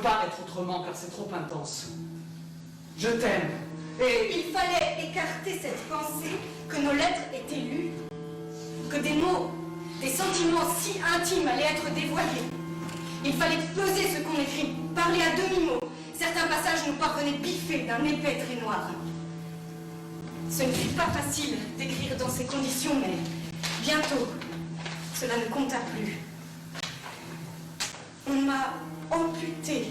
pas être autrement car c'est trop intense. Je t'aime. Et il fallait écarter cette pensée que nos lettres étaient lues, que des mots, des sentiments si intimes allaient être dévoilés. Il fallait peser ce qu'on écrit, parler à demi-mot. Certains passages nous parvenaient biffés d'un épais trait noir. Ce ne fut pas facile d'écrire dans ces conditions, mais bientôt, cela ne compta plus. On m'a amputé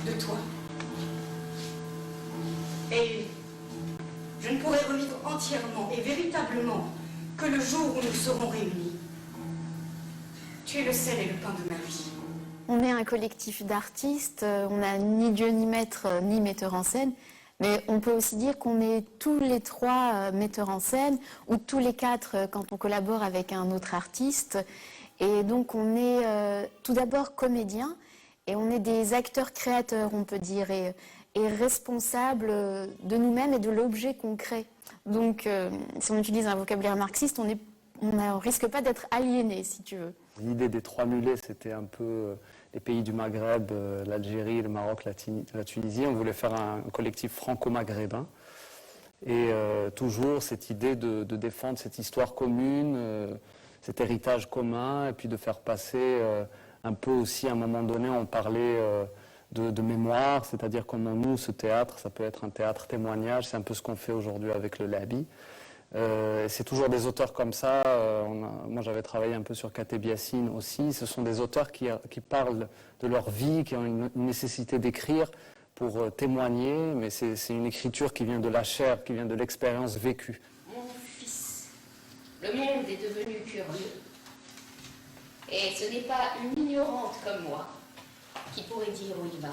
de toi. Et je ne pourrai revivre entièrement et véritablement que le jour où nous serons réunis. Tu es le sel et le pain de ma vie. On est un collectif d'artistes, on n'a ni Dieu ni maître ni metteur en scène, mais on peut aussi dire qu'on est tous les trois metteurs en scène, ou tous les quatre quand on collabore avec un autre artiste. Et donc on est tout d'abord comédiens, et on est des acteurs créateurs, on peut dire, et responsables de nous-mêmes et de l'objet qu'on crée. Donc si on utilise un vocabulaire marxiste, on ne risque pas d'être aliéné, si tu veux. L'idée des trois mulets, c'était un peu les pays du Maghreb, l'Algérie, le Maroc, la Tunisie. On voulait faire un collectif franco-maghrébin. Et toujours cette idée de défendre cette histoire commune, cet héritage commun, et puis de faire passer un peu aussi, à un moment donné, on parlait de mémoire, c'est-à-dire comment nous, ce théâtre, ça peut être un théâtre témoignage, c'est un peu ce qu'on fait aujourd'hui avec le Labi. C'est toujours des auteurs comme ça. Moi, j'avais travaillé un peu sur Kateb Yassine aussi. Ce sont des auteurs qui parlent de leur vie, qui ont une nécessité d'écrire pour témoigner, mais c'est une écriture qui vient de la chair, qui vient de l'expérience vécue. Mon fils, le monde est devenu curieux. Et ce n'est pas une ignorante comme moi qui pourrait dire où il va.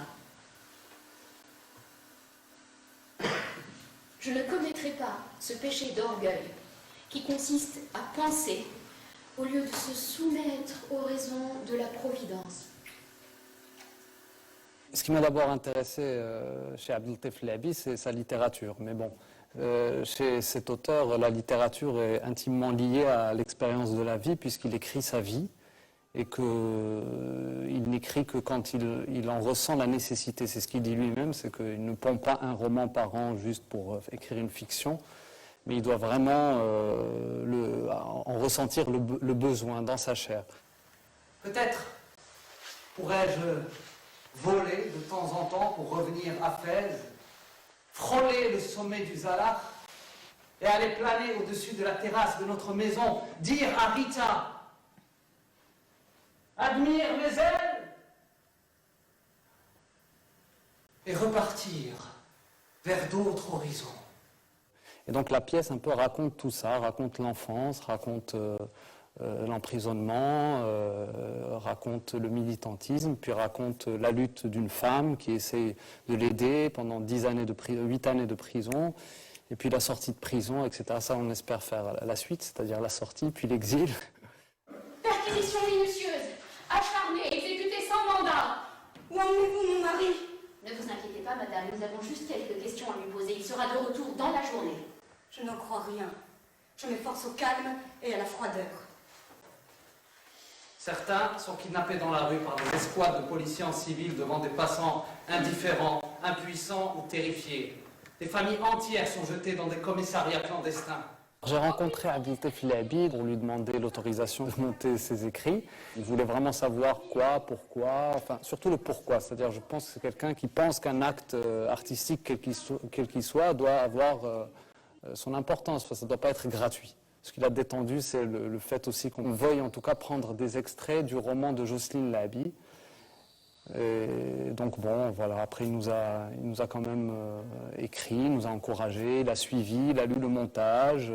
Je ne commettrai pas ce péché d'orgueil qui consiste à penser au lieu de se soumettre aux raisons de la Providence. Ce qui m'a d'abord intéressé chez Abdeltef Labi, c'est sa littérature. Mais bon, chez cet auteur, la littérature est intimement liée à l'expérience de la vie puisqu'il écrit sa vie et qu'il n'écrit que quand il en ressent la nécessité. C'est ce qu'il dit lui-même, c'est qu'il ne pond pas un roman par an juste pour écrire une fiction, mais il doit vraiment en ressentir le besoin dans sa chair. peut-être pourrais-je voler de temps en temps pour revenir à Fès, frôler le sommet du Zalak et aller planer au-dessus de la terrasse de notre maison, dire à Rita: admire mes ailes, et repartir vers d'autres horizons. Et donc la pièce un peu raconte tout ça, raconte l'enfance, raconte l'emprisonnement, raconte le militantisme, puis raconte la lutte d'une femme qui essaie de l'aider pendant 8 années de prison, et puis la sortie de prison, etc. Ça, on espère faire la suite, c'est-à-dire la sortie, puis l'exil. Perquisition minutieuse, acharnée, exécutée sans mandat. Où emmenez-vous mon mari? Ne vous inquiétez pas, madame, nous avons juste quelques questions à lui poser. Il sera de retour dans la journée. Je n'en crois rien. Je m'efforce au calme et à la froideur. Certains sont kidnappés dans la rue par des escouades de policiers en civil devant des passants indifférents, impuissants ou terrifiés. Des familles entières sont jetées dans des commissariats clandestins. J'ai rencontré Abdeltef Labi pour lui demander l'autorisation de monter ses écrits. Il voulait vraiment savoir quoi, pourquoi, enfin surtout le pourquoi. C'est-à-dire, je pense que c'est quelqu'un qui pense qu'un acte artistique, quel qu'il soit, doit avoir son importance. Ça ne doit pas être gratuit. Ce qu'il a détendu, c'est le fait aussi qu'on veuille en tout cas prendre des extraits du roman de Jocelyne Labi. Et donc bon, voilà, après il nous a quand même écrit, il nous a encouragé, il a suivi, il a lu le montage,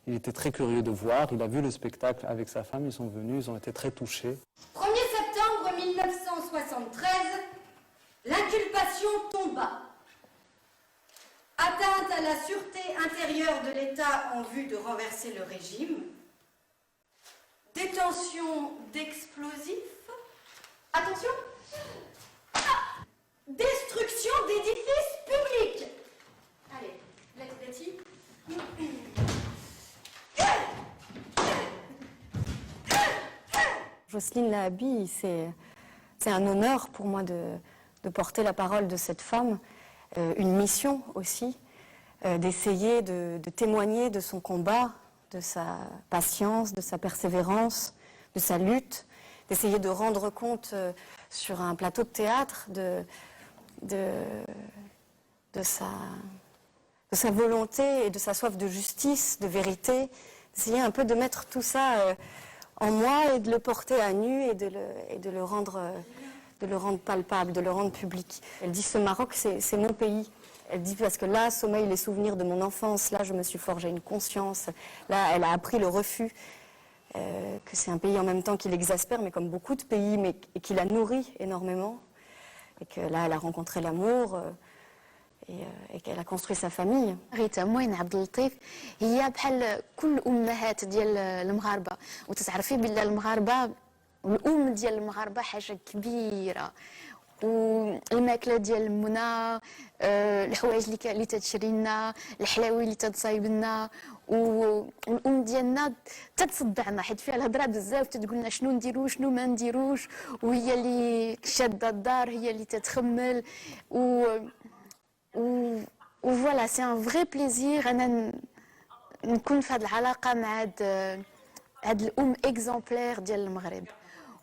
il était très curieux de voir, il a vu le spectacle avec sa femme, ils sont venus, ils ont été très touchés. 1er septembre 1973, l'inculpation tomba. Atteinte à la sûreté intérieure de l'État en vue de renverser le régime, détention d'explosifs, attention, destruction d'édifices publics. Allez, let's Betty. Jocelyne Labi, c'est un honneur pour moi de de porter la parole de cette femme, une mission aussi, d'essayer de témoigner de son combat, de sa patience, de sa persévérance, de sa lutte, d'essayer de rendre compte sur un plateau de théâtre de sa volonté et de sa soif de justice, de vérité, d'essayer un peu de mettre tout ça en moi et de le porter à nu et de le rendre palpable, de le rendre public. Elle dit ce Maroc, c'est mon pays. Elle dit parce que là sommeillent les souvenirs de mon enfance, là je me suis forgé une conscience, là elle a appris le refus, que c'est un pays en même temps qui l'exaspère, mais comme beaucoup de pays, et qui la nourrit énormément, et que là elle a rencontré l'amour et qu'elle a construit sa famille. ريتا موين عبد اللطيف هي بحال كل امهات ديال المغاربه، وتتعرفي بلي المغاربه الام ديال المغاربه حاجه كبيره، والماكله ديال منى، الحوايج اللي تتشري لنا، الحلاوي اللي تتصايب لنا، والام ديالنا تتصدعنا حيت فيها الهضره بزاف، تتقول لنا شنو نديرو شنو ما نديروش، وهي اللي شاده الدار، هي اللي تتخمل وفوالا سي ان فري بليزير انا نكون في هذه العلاقه مع هاد الام اكزومبلير ديال المغرب.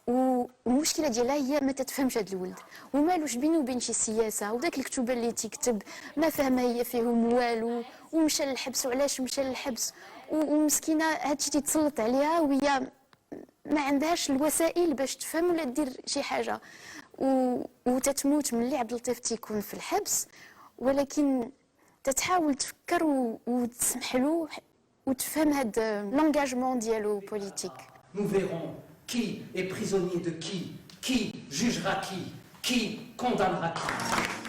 والمشكله ديالها هي ما تتفهمش هاد الولد، ومالوش بينه وبين شي سياسه، وداك الكتوبه اللي تكتب ما فاهمه هي فيهم والو، ومشى للحبس. وعلاش مشى للحبس؟ ومسكينه هادشي تيتسلط عليها وهي ما عندهاش الوسائل باش تفهم ولا دير شي حاجه، وتتموت ملي عبد اللطيف تيكون في الحبس، ولكن تتحاول تفكر وتسمح له وتفهم هاد لونجاجمون ديالو بوليتيك. Nous verrons qui est prisonnier de qui jugera qui condamnera qui.